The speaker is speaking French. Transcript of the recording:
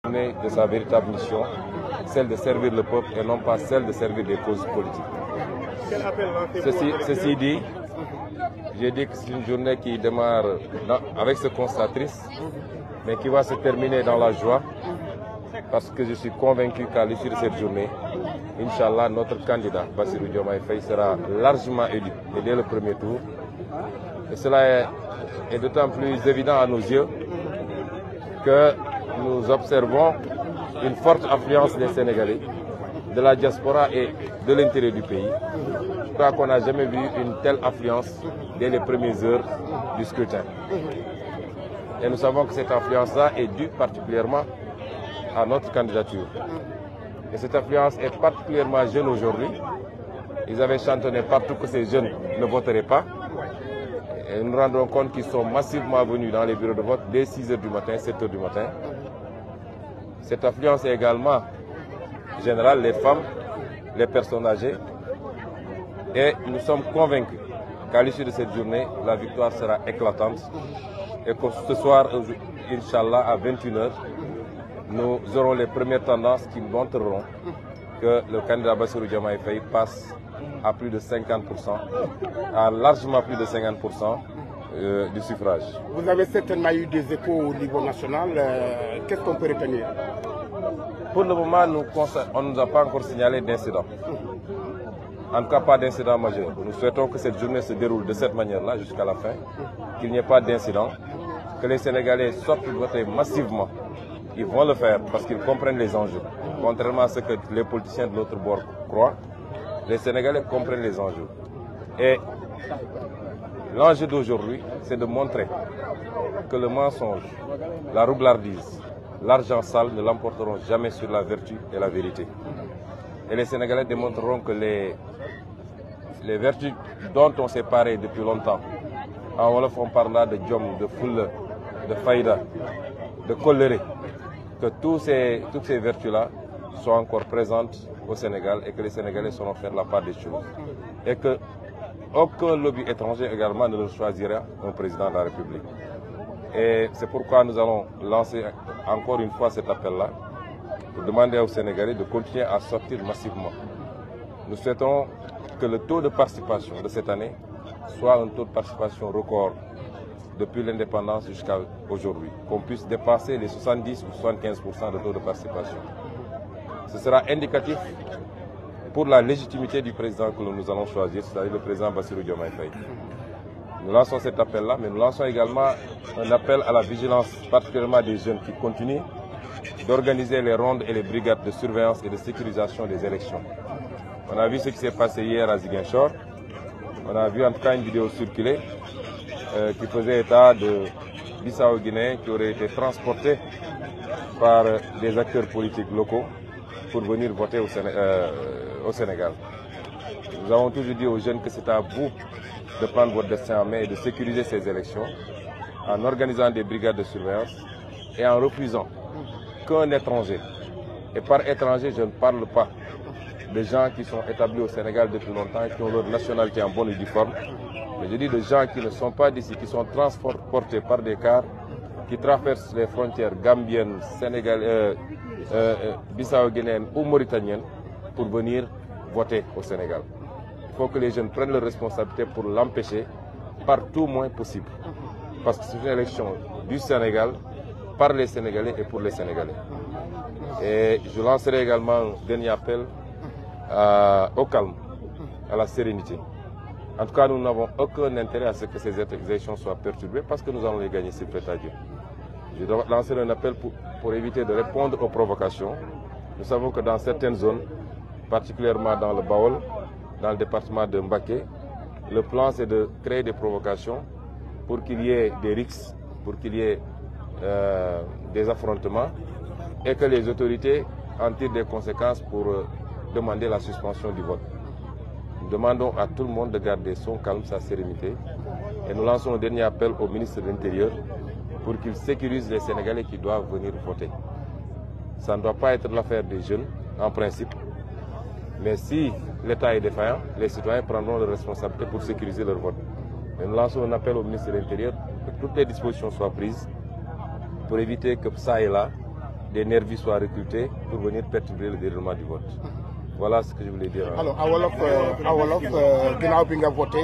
De sa véritable mission, celle de servir le peuple et non pas celle de servir des causes politiques. Ceci dit, j'ai dit que c'est une journée qui démarre avec ce constat triste, mais qui va se terminer dans la joie, parce que je suis convaincu qu'à l'issue de cette journée, Inch'Allah, notre candidat, Bassirou Diomaye Faye, sera largement élu, et dès le premier tour. Et cela est d'autant plus évident à nos yeux que nous observons une forte affluence des Sénégalais, de la diaspora et de l'intérieur du pays. Je crois qu'on n'a jamais vu une telle affluence dès les premières heures du scrutin. Et nous savons que cette affluence-là est due particulièrement à notre candidature. Et cette affluence est particulièrement jeune aujourd'hui. Ils avaient chantonné partout que ces jeunes ne voteraient pas. Et nous nous rendons compte qu'ils sont massivement venus dans les bureaux de vote dès 6 h du matin, 7 h du matin. Cette affluence est également générale, les femmes, les personnes âgées. Et nous sommes convaincus qu'à l'issue de cette journée, la victoire sera éclatante. Et que ce soir, Inch'Allah, à 21 h, nous aurons les premières tendances qui montreront que le candidat Bassirou Diomaye Faye passe à plus de 50%, à largement plus de 50% du suffrage. Vous avez certainement eu des échos au niveau national. Qu'est-ce qu'on peut retenir? Pour le moment, on ne nous a pas encore signalé d'incident. En tout cas, pas d'incident majeur. Nous souhaitons que cette journée se déroule de cette manière-là jusqu'à la fin, qu'il n'y ait pas d'incident, que les Sénégalais sortent voter massivement. Ils vont le faire parce qu'ils comprennent les enjeux. Contrairement à ce que les politiciens de l'autre bord croient, les Sénégalais comprennent les enjeux. Et l'enjeu d'aujourd'hui, c'est de montrer que le mensonge, la roublardise, l'argent sale ne l'emporteront jamais sur la vertu et la vérité. Et les Sénégalais démontreront que les vertus dont on s'est paré depuis longtemps, en Wolof on parle là de djom, de foule, de faïda, de coléré, que toutes ces vertus-là sont encore présentes au Sénégal et que les Sénégalais sauront faire la part des choses. Et que aucun lobby étranger également ne le choisira un président de la République. Et c'est pourquoi nous allons lancer encore une fois cet appel-là pour demander aux Sénégalais de continuer à sortir massivement. Nous souhaitons que le taux de participation de cette année soit un taux de participation record depuis l'indépendance jusqu'à aujourd'hui, qu'on puisse dépasser les 70 ou 75% de taux de participation. Ce sera indicatif pour la légitimité du président que nous allons choisir, c'est-à-dire le président Bassirou Diomaye Faye. Nous lançons cet appel-là, mais nous lançons également un appel à la vigilance, particulièrement des jeunes qui continuent d'organiser les rondes et les brigades de surveillance et de sécurisation des élections. On a vu ce qui s'est passé hier à Ziguinchor. On a vu en tout cas une vidéo circuler qui faisait état de Bissau-Guinéens qui auraient été transportés par des acteurs politiques locaux pour venir voter au Sénégal. Nous avons toujours dit aux jeunes que c'est à vous de prendre votre destin en main et de sécuriser ces élections en organisant des brigades de surveillance et en refusant qu'un étranger, et par étranger je ne parle pas de gens qui sont établis au Sénégal depuis longtemps et qui ont leur nationalité en bonne et due forme, mais je dis de gens qui ne sont pas d'ici, qui sont transportés par des cars, qui traversent les frontières gambiennes, sénégalaises, bissau-guinéennes ou mauritaniennes pour venir voter au Sénégal. Il faut que les jeunes prennent leurs responsabilités pour l'empêcher par tout moyen possible. Parce que c'est une élection du Sénégal, par les Sénégalais et pour les Sénégalais. Et je lancerai également un dernier appel au calme, à la sérénité. En tout cas, nous n'avons aucun intérêt à ce que ces élections soient perturbées parce que nous allons les gagner, s'il plaît à Dieu. Je dois lancer un appel pour éviter de répondre aux provocations. Nous savons que dans certaines zones, particulièrement dans le Baol, dans le département de Mbaké, le plan c'est de créer des provocations pour qu'il y ait des rixes, pour qu'il y ait des affrontements et que les autorités en tirent des conséquences pour demander la suspension du vote. Nous demandons à tout le monde de garder son calme, sa sérénité et nous lançons un dernier appel au ministre de l'Intérieur pour qu'il sécurise les Sénégalais qui doivent venir voter. Ça ne doit pas être l'affaire des jeunes, en principe, mais si l'État est défaillant, les citoyens prendront leurs responsabilités pour sécuriser leur vote. Mais nous lançons un appel au ministre de l'Intérieur que toutes les dispositions soient prises pour éviter que ça et là, des nervis soient recrutés pour venir perturber le déroulement du vote. Voilà ce que je voulais dire. Alors, à Wolof, ginnaaw bi nga voté.